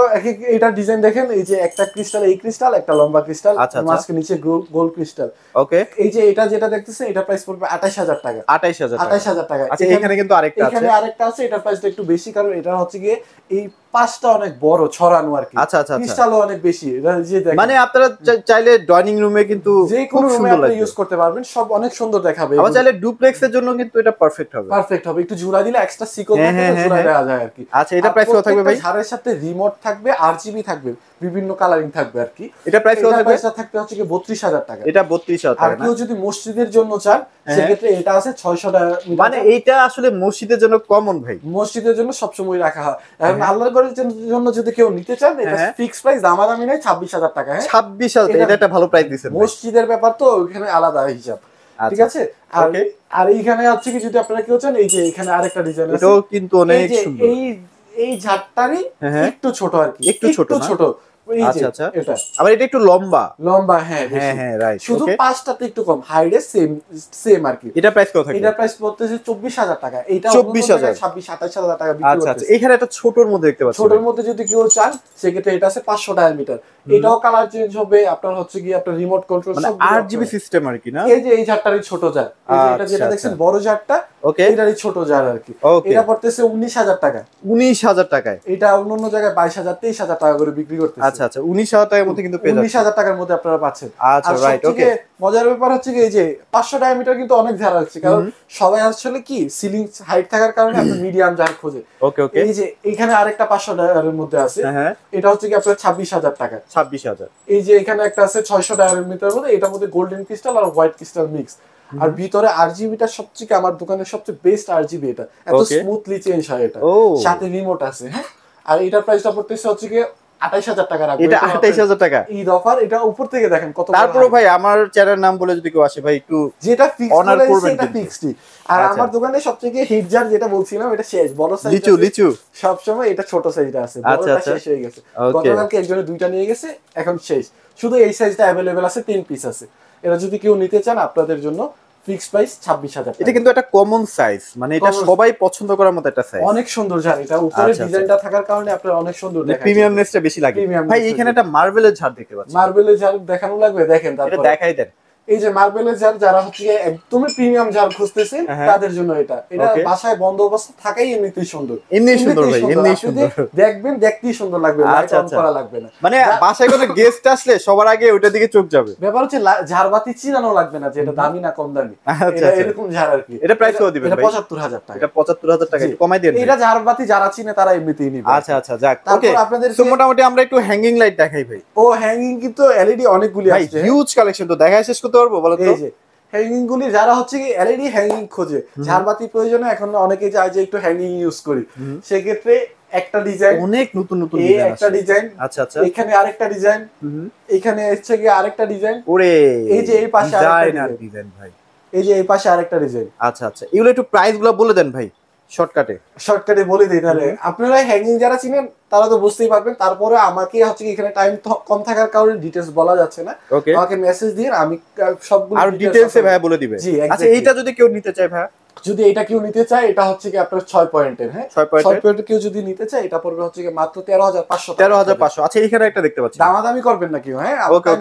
এটা ডিজাইন দেখেন, এই যে একটা ক্রিস্টাল, এই ক্রিস্টাল একটা লম্বা ক্রিস্টাল, মাঝখানে নিচে গোল ক্রিস্টাল। ওকে, এই যে এটা যেটা দেখতেছেন, এটা প্রাইস পড়বে 28,000 টাকা। 28,000 টাকা। আচ্ছা, এখানে কিন্তু আরেকটা আছে। এখানে আরেকটা আছে, এটা প্রাইসটা একটু বেশি, কারণ এটা হচ্ছে গিয়ে এই পাঁচটা অনেক বড় ছড়ানো আর কি। আচ্ছা আচ্ছা, ক্রিস্টালও অনেক বেশি। যে দেখেন, মানে আপনারা চাইলে ডাইনিং রুমে কিন্তু যে কোনো রুমে আপনি ইউজ করতে পারবেন, সব অনেক সুন্দর দেখাবে। আবার চাইলে ডুপ্লেক্সের জন্য কিন্তু এটা পারফেক্ট হবে। পারফেক্ট হবে, একটু ঝুলা দিলে এক্সট্রা সিকো দিয়ে ঝুলা দেওয়া যায় আর কি। আচ্ছা, এটা প্রাইস কত থাকবে ভাই? ঝাড়ের সাথে রিমোট থাকবে, RGB থাকবে, বিভিন্ন কালারিং থাকবে আর কি। এটা প্রাইস কত থাকবে? প্রাইসটা থাকবে হচ্ছে কি 32,000 টাকা। এটা 32,000 আর টাকা না? কেউ যদি মসজিদের জন্য চান সেক্ষেত্রে এটা আছে 600 টাকা। মানে এইটা আসলে মসজিদের জন্য কমন ভাই, মসজিদের জন্য সবসময় রাখা হয়। এখন আল্লাহর ঘরের জন্য যদি কেউ নিতে চান এটা ফিক্স প্রাইস, দামাদামি নাই, 26,000 টাকা। 26,000 এটা একটা ভালো প্রাইস দিছেন। মসজিদের ব্যাপার তো ওখানে আলাদা হিসাব, ঠিক আছে। আর এইখানে হচ্ছে কি যদি আপনারা কেউ চান, এই যে এখানে আরেকটা ডিজাইন আছে, এটাও কিন্তু অনেক সুন্দর। এই ঝাড়টারই একটু ছোট আর কি, একটু ছোট। আচ্ছা আচ্ছা, এটা আবার এটা একটু লম্বা। হ্যাঁ হ্যাঁ রাইট। শুধু পাঁচটাতে একটু কম, হাইটে সেম আর কি। এটা প্রাইস কত থাকে? এটা প্রাইস পড়তেছে 24,000 টাকা। এটা 24,000, 26-27,000 টাকা বিক্রি করতেছে। আচ্ছা, এখানে একটা ছোটর মধ্যে দেখতে পাচ্ছি। ছোটর মধ্যে যদি কেউ চান সেক্ষেত্রে এটা আছে 500 ডায়ামিটার। এটাও কালার চেঞ্জ হবে, আপনার হচ্ছে কি আপনার রিমোট কন্ট্রোল সব RGB সিস্টেম আর কি না? এই যে এই জারটারই ছোট জার, এই যে এটা যেটা দেখছেন বড় জারটা, ওকে, এটারই ছোট জার আর কি। এটা পড়তেছে 19,000 টাকা। 19,000 টাকায়? এটা অন্য জায়গায় 22,000 23,000 টাকা করে বিক্রি করতেছে। আচ্ছা আচ্ছা, 19,000 টাকার মধ্যে কিন্তু পেয়ে যাচ্ছে। 19,000 টাকার মধ্যে আপনারা পাচ্ছেন। আচ্ছা রাইট, ওকে। মজার ব্যাপার হচ্ছে কি এই যে 500 ডায়ামিটার কিন্তু অনেক ঝাড় আছে, কারণ সবাই আসলে কি সিলিং হাইট থাকার কারণে আপনি মিডিয়াম ঝাড় খোঁজে। ওকে ওকে। এই যে এখানে আরেকটা 500 ডায়ারের মধ্যে আছে, এটা হচ্ছে কি আপনার 26,000 টাকা। 26,000। এই যে এখানে একটা আছে 600 ডায়ামিটারের মধ্যে, এটার মধ্যে গোল্ডেন ক্রিস্টাল আর হোয়াইট ক্রিস্টাল মিক্স। আর ভিতরে আরজিবিটা সবচেয়ে আমার দোকানের সবচেয়ে বেস্ট আরজিবি, এটা এত স্মুথলি চেঞ্জ হয়, এটা সাথে রিমোট আছে। হ্যাঁ, আর এটার প্রাইসটা পড়তেছে হচ্ছে কি 28,000 টাকা রাখবো। এটা 28,000 টাকা ঈদ অফার। এটা উপর থেকে দেখেন কত। তারপরে ভাই আমার চ্যানেলের নাম বলে যদি কেউ আসে ভাই একটু যেটা ফিক্স অনার করবেন, এটা ফিক্সড। আর আমার দোকানে সবচেয়ে হিট জার যেটা বলছিলাম এটা শেষ, বড় সাইজ লিচু সব সময় এটা ছোট সাইজটা আছে, বড়টা শেষ হয়ে গেছে। গতকালকে একজনে দুইটা নিয়ে গেছে, এখন শেষ। শুধু এই সাইজটা अवेलेबल আছে, 3 পিস আছে। এটা যদি কেউ নিতে চান আপনাদের জন্য ফিক্স প্রাইস 26,000 টাকা। এটা কিন্তু একটা কমন সাইজ, মানে এটা সবাই পছন্দ করার মতো একটা সাইজ। অনেক সুন্দর জান, এটা উপরে ডিজাইনটা থাকার কারণে আপনার অনেক সুন্দর দেখায়, প্রিমিয়ামনেসটা বেশি লাগে। ভাই এখানে একটা মার্বেলের ঝাড় দেখতে পাচ্ছি। মার্বেলের ঝাড় দেখানো লাগবে? দেখেন তারপর এটা দেখাই দেন। এই যে মার্বেলের জার যারা হচ্ছে একদমই প্রিমিয়াম জার খুঁজতেছেন তাদের জন্য এটা বাসায় বন্ধ অবস্থা থাকাই এমনিতেই সুন্দর। এমনি সুন্দর ভাই, এমনি সুন্দর। দেখবেন, দেখতেই সুন্দর লাগবে, লাইট অন করা লাগবে না। মানে বাসায় কোনো গেস্ট আসলে সবার আগে ওটার দিকে চোখ যাবে। ব্যাপার হচ্ছে ঝাড়বাতি চিনানো লাগবে না যে এটা দামি না কম দামি, এটা এরকম ঝাড় আর কি। এটা প্রাইস কত দিবেন ভাই? 75,000 টাকা। এটা 75,000 টাকা, একটু কমাই দেন। এটা ঝাড়বাতি যারা চিনে তারা এমনিতেই নিবে। আচ্ছা আচ্ছা, যাক ওকে। আপনাদের তো মোটামুটি আমরা একটু হ্যাঙ্গিং লাইট দেখাই ভাই। ও হ্যাঙ্গিং কিন্তু এলইডি অনেকগুলি আছে, হিউজ কালেকশন, তো দেখাই শেষ করতে পারবো বলো তো? এই যে হ্যাঙ্গিং গুলি যারা হচ্ছে কি এলইডি হ্যাঙ্গিং খোঁজে, ঝাড়বাতি প্রয়োজনে এখন অনেকে চায় যে একটু হ্যাঙ্গিং ইউজ করি, সেক্ষেত্রে একটা ডিজাইন, অনেক নতুন নতুন ডিজাইন, একটা ডিজাইন, আচ্ছা আচ্ছা, এখানে আরেকটা ডিজাইন, এখানে হচ্ছে কি আরেকটা ডিজাইন, ওরে এই যে এই পাশে আরেকটা ডিজাইন ভাই, এই যে এই পাশে আরেকটা ডিজাইন। আচ্ছা আচ্ছা, এগুলো একটু প্রাইস গুলো বলে দেন ভাই শর্টকাটে বলে দিই তাহলে। আপনারা হ্যাঙ্গিং যারা চিনেন তারা তো বুঝতেই পারবেন, তারপরে আমাকে হচ্ছে এখানে টাইম কম থাকার কারণে ডিটেইলস বলা যাচ্ছে না, আমাকে মেসেজ দিন, আমি সবগুলো আর ডিটেইলসে ভাই বলে দিবেন। আচ্ছা এইটা যদি কেউ নিতে চায় ভাই, যদি এটা কেউ নিতে চায়, এটা হচ্ছে কি আপনার 6 পয়েন্টের, হ্যাঁ 6 পয়েন্টের কেউ যদি নিতে চায় এটা পড়বে হচ্ছে কি মাত্র 13,500 টাকা। 13,500। আচ্ছা এখানে একটা দেখতে পাচ্ছি, দামাদামি করবেন না কেউ, হ্যাঁ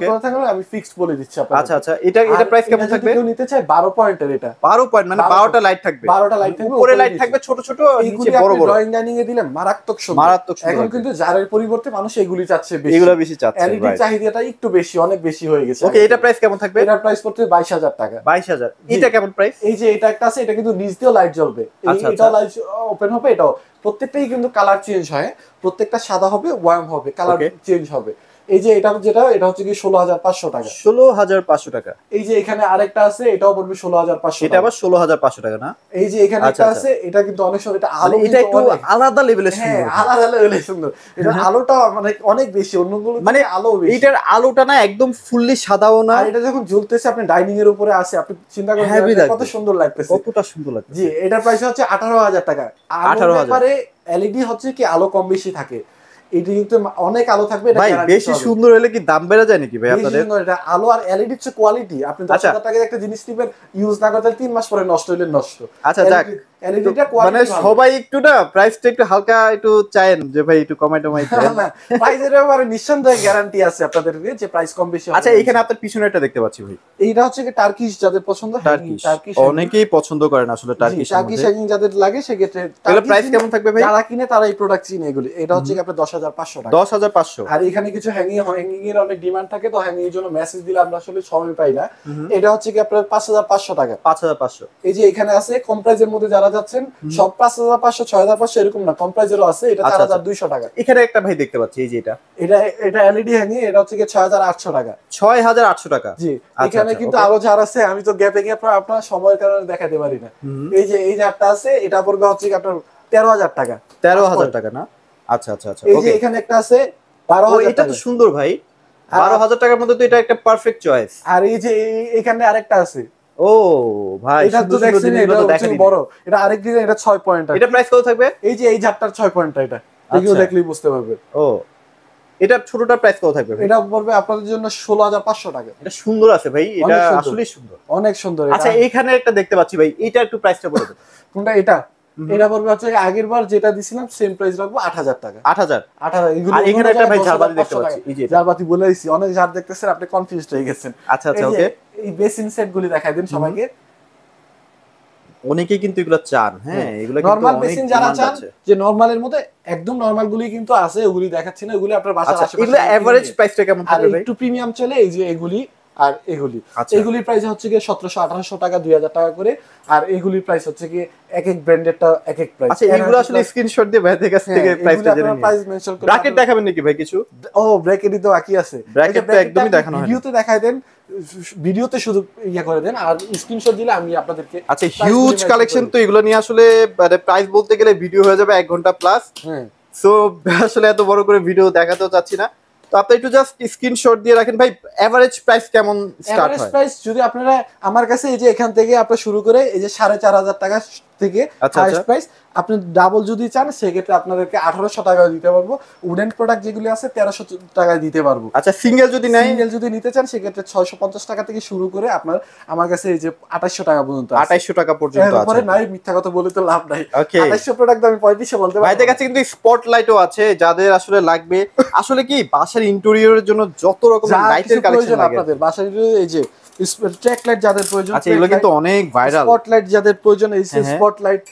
কথা থাকলে আমি ফিক্সড বলে দিচ্ছি আপনাদের। আচ্ছা আচ্ছা, এটা প্রাইস কেমন থাকবে? কেউ নিতে চায় 12 পয়েন্টের, এটা 12 পয়েন্ট মানে 12টা লাইট থাকবে, 12টা লাইট থাকবে, উপরে লাইট থাকবে ছোট ছোট, নিচে বড় বড়। ড্রয়িং ডাইনিং এ দিলেন মারাত্মক সুন্দর। এখন কিন্তু জারের পরিবর্তে মানুষ এগুলি চাচ্ছে বেশি, এগুলো বেশি চাচ্ছে, এলইডি চাহিদাটা একটু বেশি, অনেক বেশি হয়ে গেছে। ওকে, এটা প্রাইস কেমন থাকবে? এটার প্রাইস পড়তে 22,000 টাকা। 22,000। এটা কেমন প্রাইস? এই যে এটা একটা আছে, এটা কিন্তু নিচ দিয়েও লাইট জ্বলবে, এটাও লাইট ওপেন হবে, এটাও প্রত্যেকটাই কিন্তু কালার চেঞ্জ হয়, প্রত্যেকটা সাদা হবে, ওয়ার্ম হবে, কালার চেঞ্জ হবে। এই যে এটা এটা হচ্ছে কি 16,500 টাকা। 16,500 টাকা। এই যে এখানে আরেকটা আছে, এটাও পড়বে 16,500। এটা আবার 16,500 টাকা না? এই যে এখানে একটা আছে, এটা কিন্তু অনেক সুন্দর, এটা আলো, এটা একটু আলাদা লেভেলের সুন্দর, আলাদা লেভেলের সুন্দর। এটা আলোটা মানে অনেক বেশি, অন্যগুলো মানে আলো বেশি, এটার আলোটা না একদম ফুললি সাদাও না, আর এটা যখন জ্বলতেছে আপনি ডাইনিং এর উপরে আছে, আপনি চিন্তা করেন কত সুন্দর লাগতেছে, কতটা সুন্দর লাগছে। জি, এটার প্রাইস হচ্ছে 18,000 টাকা। 18,000 এলইডি হচ্ছে কি আলো কম বেশি থাকে, এটা কিন্তু অনেক আলো থাকবে। এটা ভাই বেশি সুন্দর হলে কি দাম বেড়ে যায় নাকি ভাই আপনাদের? এটা আলো আর এলইডি হচ্ছে কোয়ালিটি, আপনি 10,000 টাকায় একটা জিনিস নেবেন, ইউজ না করতে 3 মাস পরে নষ্ট হইলে নষ্ট। আচ্ছা যাক, এলইডিটা কোয়ালিটি মানে সবাই একটু না প্রাইসটা একটু হালকা একটু চায়েন যে ভাই একটু কমাই টমাই দেন না, প্রাইসের ব্যাপারে নিঃসন্দেহে গ্যারান্টি আছে আপনাদের, যে প্রাইস কম বেশি হবে। আচ্ছা এখানে আপনার পিছনে একটা দেখতে পাচ্ছি ভাই, এইটা হচ্ছে কি টার্কিশ, যাদের পছন্দ টার্কিশ, অনেকেই পছন্দ করেন আসলে টার্কিশ হ্যাঙ্গিং যাদের লাগে সেক্ষেত্রে। তাহলে প্রাইস কেমন থাকবে ভাই? যারা কিনে তারা এই প্রোডাক্ট চিনে এগুলি। এটা হচ্ছে কি আপনার 10,500 টাকা। 10,500। আর এখানে কিছু হ্যাঙ্গিং এর অনেক ডিমান্ড থাকে, তো হ্যাঙ্গিং এর জন্য মেসেজ দিলে আমরা আসলে সময় পাই না। এটা হচ্ছে কি আপনার 5,500 টাকা। 5,500। এই যে এখানে আছে কম প্রাইসের মধ্যে যারা যারা যাচ্ছেন সব 5500 6500 এরকম না, কম প্রাইজেরও আছে, এটা 4200 টাকা। এখানে একটা ভাই দেখতে পাচ্ছি, এই যে এটা এলইডি হ্যাঙ্গিং, এটা হচ্ছে কি 6800 টাকা। 6800 টাকা। জি, এখানে কিন্তু আরো ঝাড় আছে, আমি তো গ্যাপে গ্যাপ আপনার সময়ের কারণে দেখাতে পারি না। এই ঝাড়টা আছে, এটা পড়বে হচ্ছে কি আপনার 13000 টাকা। 13000 টাকা না? আচ্ছা আচ্ছা আচ্ছা। এই যে এখানে একটা আছে 12000 এটা তো সুন্দর ভাই, 12000 টাকার মধ্যে তো এটা একটা পারফেক্ট চয়েস। আর এই যে এখানে আরেকটা আছে। ও ভাই, এটা তো দেখছেন, এটা হচ্ছে বড়, এটা আরেক ডিজাইন, এটা 6 পয়েন্ট। এটা প্রাইস কত থাকবে? এই যে এই ঝাড়টার 6 পয়েন্টটা, এটা এগুলো দেখলেই বুঝতে পারবে। ও, এটা ছোটটার প্রাইস কত থাকবে? এটা পড়বে আপনাদের জন্য 16500 টাকা। এটা সুন্দর আছে ভাই, এটা আসলেই সুন্দর, অনেক সুন্দর। আচ্ছা, এখানে একটা দেখতে পাচ্ছি ভাই, এটা একটু প্রাইসটা বলে দেন। কোনটা? এটা পড়বে হচ্ছে আগের বার যেটা দিছিলাম সেম প্রাইস রাখবো 8000 টাকা। 8000। এগুলো। আর এখানে একটা ভাই ঝাড়বাতি দেখতে পাচ্ছি, এই যে ঝাড়বাতি বলে দিছি, অনেক ঝাড় দেখতেছেন আপনি, কনফিউজড হয়ে গেছেন। আচ্ছা আচ্ছা, ওকে। এই বেসিন সেট গুলি দেখাই দেন সবাইকে। অনেকেই কিন্তু এগুলো চান, হ্যাঁ, এগুলো কিন্তু নরমাল বেসিন যারা চান, যে নরমালের মধ্যে একদম নরমাল গুলি কিন্তু আছে, ওগুলি দেখাচ্ছি না, ওগুলি আপনার বাসার আশেপাশে। এগুলো এভারেজ প্রাইসটা কেমন থাকবে ভাই? একটু প্রিমিয়াম চলে এই যে এগুলি, আর এগুলির প্রাইস হচ্ছে কি 1700-1800 টাকা, 2000 টাকা করে। আর এগুলির প্রাইস হচ্ছে কি এক এক ব্র্যান্ডেরটা এক এক প্রাইস। আচ্ছা, এগুলো আসলে স্ক্রিনশট দিয়ে ভাইদের কাছ থেকে প্রাইসটা জেনে নিন। প্রাইস মেনশন করে। ব্র্যাকেট দেখাবেন নাকি ভাই কিছু? ও, ব্র্যাকেটই তো বাকি আছে। ব্র্যাকেট তো একদমই দেখানো হয় না। ভিডিওতে দেখাই দেন, ভিডিওতে শুধু করে দেন, আর স্ক্রিনশট দিলে আমি আপনাদেরকে। আচ্ছা, হিউজ কালেকশন তো, এগুলো নিয়ে আসলে মানে প্রাইস বলতে গেলে ভিডিও হয়ে যাবে 1 ঘন্টা প্লাস। সো আসলে এত বড় করে ভিডিও দেখাতেও চাচ্ছি না, তো আপনি একটু জাস্ট স্ক্রিনশট দিয়ে রাখেন ভাই। এভারেজ প্রাইস কেমন স্টার্ট হয়? এভারেজ প্রাইস যদি আপনারা আমার কাছে এই যে এখান থেকে আপনারা শুরু করে এই যে 4500 টাকা থেকে হাইয়েস্ট প্রাইস, আপনি ডাবল যদি চান সেক্ষেত্রে আপনাদেরকে 1800 টাকা দিতে পারবো। উডেন প্রোডাক্ট যেগুলি আছে 1300 টাকা দিতে পারবো। আচ্ছা, সিঙ্গেল যদি নিতে চান সেক্ষেত্রে 650 টাকা থেকে শুরু করে আপনার আমার কাছে এই যে 2800 টাকা পর্যন্ত, 2800 টাকা পর্যন্ত আছে। এরপরে নাই, মিথ্যা কথা বলে তো লাভ নাই। 2800 প্রোডাক্ট আমি 3500 বলতে পারি। ভাইদের কাছে কিন্তু স্পটলাইটও আছে, যাদের আসলে লাগবে। আসলে কি বাসার ইন্টেরিয়রের জন্য যত রকমের লাইটের কালেকশন লাগে আপনাদের বাসার, এই যে ট্র্যাক লাইট যাদের প্রয়োজন, আচ্ছা, এগুলো কিন্তু অনেক ভাইরাল। স্পটলাইট যাদের প্রয়োজন, এই স্পটলাইট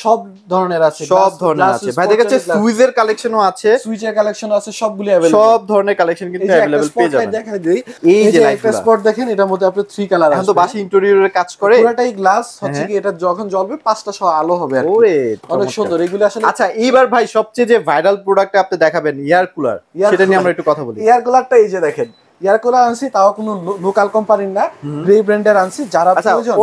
সব ধরনের আছে, সব ধরনের আছে। ভাইদের কাছে সুইচের কালেকশনও আছে, সুইচের কালেকশন আছে, সবগুলো अवेलेबल, সব ধরনের কালেকশন কিন্তু अवेलेबल পেয়ে যাবেন। দেখাই দেই, এই যে একটা স্পট দেখেন, এটার মধ্যে আপনি 3 কালার আছে। এখন তো বাসা ইন্টেরিয়রের কাজ করে, পুরোটাই গ্লাস হচ্ছে কি, এটা যখন জ্বলবে 5টা সহ আলো হবে আর কি। ওরে, অনেক সুন্দর এগুলো আসলে। আচ্ছা, এইবার ভাই সবচেয়ে যে ভাইরাল প্রোডাক্ট আপনি দেখাবেন, এয়ার কুলার, সেটা নিয়ে আমরা একটু কথা বলি। এয়ার কুলারটা এই যে দেখেন, এয়ার কুলার আনছি, তাও কোনো লোকাল কোম্পানির না, গ্রে ব্র্যান্ডের আনছি। যারা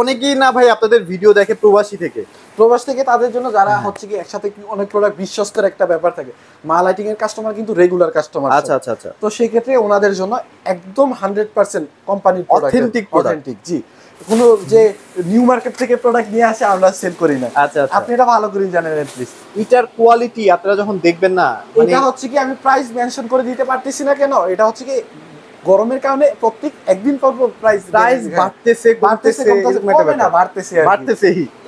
অনেকেই না ভাই আপনাদের ভিডিও দেখে প্রবাস থেকে, তাদের জন্য যারা হচ্ছে কি একসাথে অনেক প্রোডাক্ট বিশ্বস্তের একটা ব্যাপার থাকে। মা লাইটিং এর কাস্টমার কিন্তু রেগুলার কাস্টমার। আচ্ছা আচ্ছা আচ্ছা। তো সেই ক্ষেত্রে ওনাদের জন্য একদম 100% কোম্পানির প্রোডাক্ট, অথেন্টিক। জি, কোনো যে নিউ মার্কেট থেকে প্রোডাক্ট নিয়ে আসে আমরা সেল করি না। আচ্ছা, আপনি এটা ভালো করে জানেন। এটলিস্ট এটার কোয়ালিটি আপনারা যখন দেখবেন না, এটা হচ্ছে কি আমি প্রাইস মেনশন করে দিতে পারতেছি না কেন, এটা হচ্ছে কি গরমের কারণে প্রত্যেক একদিন পর প্রাইস বাড়তেছে,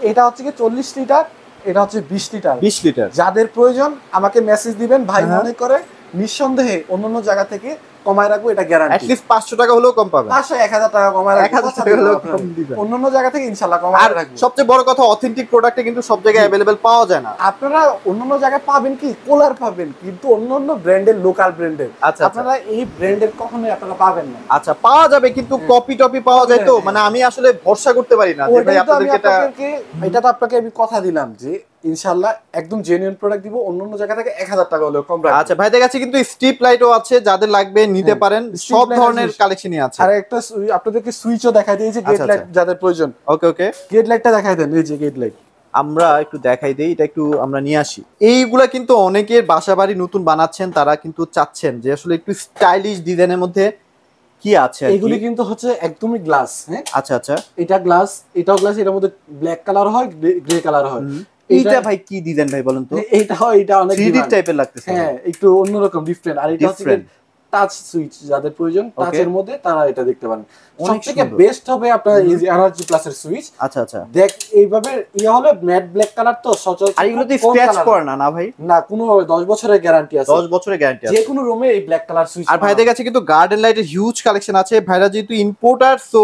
এটা হচ্ছে কি 40 লিটার, এটা হচ্ছে 20 লিটার। 20 লিটার। যাদের প্রয়োজন আমাকে মেসেজ দিবেন, ভাই মনে করে নিঃসন্দেহে অন্যান্য জায়গা থেকে কমায় রাখবো, এটা গ্যারান্টি। অ্যাট লিস্ট 500 টাকা হলেও কম পাবেন। 500-1000 টাকা কমায় রাখবো, 1000 টাকা হলেও কম দিবেন। অন্যান্য জায়গা থেকে ইনশাআল্লাহ কমায় রাখবো। সবচেয়ে বড় কথা, অথেন্টিক প্রোডাক্টে কিন্তু সব জায়গায় अवेलेबल পাওয়া যায় না। আপনারা অন্যান্য জায়গায় পাবেন কি কুলার পাবেন, কিন্তু অন্যান্য ব্র্যান্ডের, লোকাল ব্র্যান্ডের আপনারা এই ব্র্যান্ডের কখনোই আপনারা পাবেন না। আচ্ছা, পাওয়া যাবে কিন্তু কপি টপি পাওয়া যায় তো, মানে আমি আসলে ভরসা করতে পারি না যে ভাই আপনাদেরকে এটা তো আপনাকে আমি কথা দিলাম যে ইনশাআল্লাহ একদম জেনুইন প্রোডাক্ট দিব, অন্যান্য জায়গা থেকে 1000 টাকা হলেও কম রাখবো। আচ্ছা, ভাইদের কাছে কিন্তু স্ট্রিপ লাইটও আছে, যাদের লাগবে নিতে পারেন, সব ধরনের কালেকশনই আছে। আর একটা আপনাদেরকে সুইচও দেখাই দিই, যে গেট লাইট যাদের প্রয়োজন। ওকে, গেট লাইটটা দেখাই দেন, এই যে গেট লাইট আমরা একটু দেখাই দেই, এটা একটু আমরা নিয়ে আসি। এইগুলা কিন্তু অনেকের বাসাবাড়ি নতুন বানাচ্ছেন, তারা কিন্তু চাচ্ছেন যে আসলে একটু স্টাইলিশ ডিজাইনের মধ্যে কি আছে। এগুলি কিন্তু হচ্ছে একদমই গ্লাস। হ্যাঁ, আচ্ছা আচ্ছা, এটা গ্লাস, এটাও গ্লাস, এটার মধ্যে ব্ল্যাক কালার হয়, গ্রে কালার হয়। এইটা ভাই কি ডিজাইন ভাই বলেন তো? এটা অনেক 3D টাইপের লাগতেছে। হ্যাঁ, একটু অন্যরকম, ডিফারেন্ট। আর এটা হচ্ছে টাচ সুইচ, যাদের প্রয়োজন টাচের মধ্যে, তারা এটা দেখতে পারেন। সবথেকে বেস্ট হবে আপনার এই যে এনার্জি প্লাসের সুইচ। আচ্ছা আচ্ছা, দেখ এইভাবে হলো ম্যাট ব্ল্যাক কালার, তো সচরাচর আর এগুলো তো স্ক্র্যাচ করে না না ভাই? না, কোনো 10 বছরের গ্যারান্টি আছে। 10 বছরের গ্যারান্টি আছে যে কোনো রুমে এই ব্ল্যাক কালার সুইচ। আর ভাইদের কাছে কিন্তু গার্ডেন লাইটের হিউজ কালেকশন আছে। ভাইরা যেহেতু ইম্পোর্টার, সো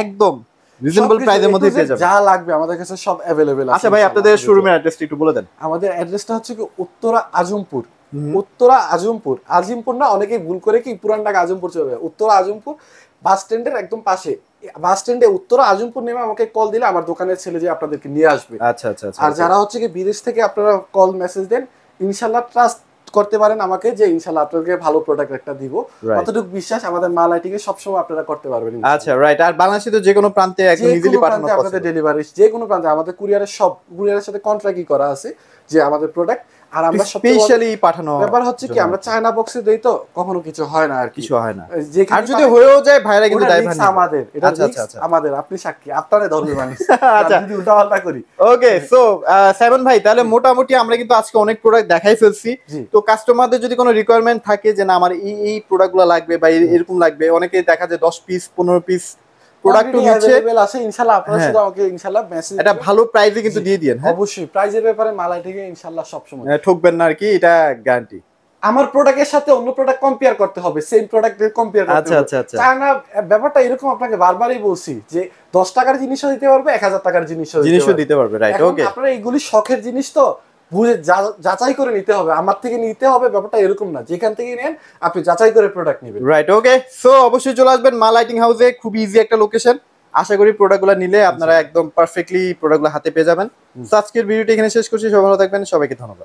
একদম রিজনেবল প্রাইসের মধ্যে পেয়ে যাবেন। যা লাগবে আমাদের কাছে সব अवेलेबल আছে। আচ্ছা ভাই, আপনাদের শোরুমের অ্যাড্রেসটা একটু বলে দেন। আমাদের অ্যাড্রেসটা হচ্ছে কি উত্তরা আজমপুর। উত্তরা আজমপুর, আজিমপুর না, অনেকেই ভুল করে কি পুরান ঢাকা আজমপুর চলে যায়। উত্তরা আজমপুর বাস স্ট্যান্ডের একদম পাশে, বাস স্ট্যান্ডে উত্তরা আজমপুর নেমে আমাকে কল দিলে আমার দোকানের ছেলে যে আপনাদেরকে নিয়ে আসবে। আচ্ছা আচ্ছা আচ্ছা। আর যারা হচ্ছে কি বিদেশ থেকে আপনারা কল মেসেজ দেন, ইনশাল্লাহ ট্রাস্ট করতে পারেন আমাকে যে ইনশাল্লাহ আপনাদেরকে ভালো প্রোডাক্ট একটা দিব, কতটুকু বিশ্বাস আমাদের মাল লাইটিং এ সবসময় আপনারা করতে পারবেন। আচ্ছা রাইট। আর বাংলাদেশে তো যে কোনো প্রান্তে একদম ইজিলি পাঠানো পসিবল, আমাদের ডেলিভারি যে কোনো প্রান্তে, আমাদের কুরিয়ারের সব কুরিয়ারের সাথে কন্ট্রাক্টই করা আছে যে আমাদের প্রোডাক্ট, আর আমরা স্পেশালি পাঠানো। ব্যাপার হচ্ছে কি আমরা চায়না বক্সে দেই তো কখনো কিছু হয় না, আর কিছু হয় না, আর যদি হয়েও যায় ভাইরা কিন্তু দায়ভার নেবে আমাদের, এটা রিস্ক আমাদের, আপনি সাক্ষী, আপনারে ধরবে মানুষ আচ্ছা যদি উল্টাপাল্টা করি। ওকে সো সাইমন ভাই, তাহলে মোটামুটি আমরা কিন্তু আজকে অনেক প্রোডাক্ট দেখাই ফেলছি। তো কাস্টমারদের যদি কোনো রিকোয়ারমেন্ট থাকে যে না আমার এই প্রোডাক্টগুলো লাগবে বা এরকম লাগবে, অনেকে দেখা যায় 10 পিস 15 পিস প্রোডাক্ট নিচ্ছে, আছে ইনশাআল্লাহ আপনারা শুধু আমাকে ইনশাআল্লাহ মেসেজ, এটা ভালো প্রাইসে কিন্তু দিয়ে দিয়েন। হ্যাঁ অবশ্যই প্রাইজের ব্যাপারে মালাই থেকে ইনশাআল্লাহ সব সময় ঠকবেন না আর কি, এটা গ্যারান্টি। আমার প্রোডাক্টের সাথে অন্য প্রোডাক্ট কম্পেয়ার করতে হবে, সেম প্রোডাক্টের কম্পেয়ার করতে হবে। আচ্ছা আচ্ছা। চায়না ব্যাপারটা এরকম, আপনাকে বারবারই বলছি যে 10 টাকার জিনিসও দিতে পারবে, 1000 টাকার জিনিসও দিতে পারবে। Right okay. আপনারা এইগুলি শখের জিনিস তো বুঝে যাচাই করে নিতে হবে, আমার থেকে নিতে হবে, ব্যাপারটা এরকম না যেখান থেকে নেন আপনি যাচাই করে প্রোডাক্ট নেবেন। Right okay. সো অবশ্যই চলে আসবেন মা লাইটিং হাউসে, খুব ইজি একটা লোকেশন। আশা করি প্রোডাক্টগুলো নিলে আপনারা একদম পারফেক্টলি প্রোডাক্টগুলো হাতে পেয়ে যাবেন। আজকের ভিডিওটি এখানে শেষ করছি, সবাই ভালো থাকবেন, সবাইকে ধন্যবাদ।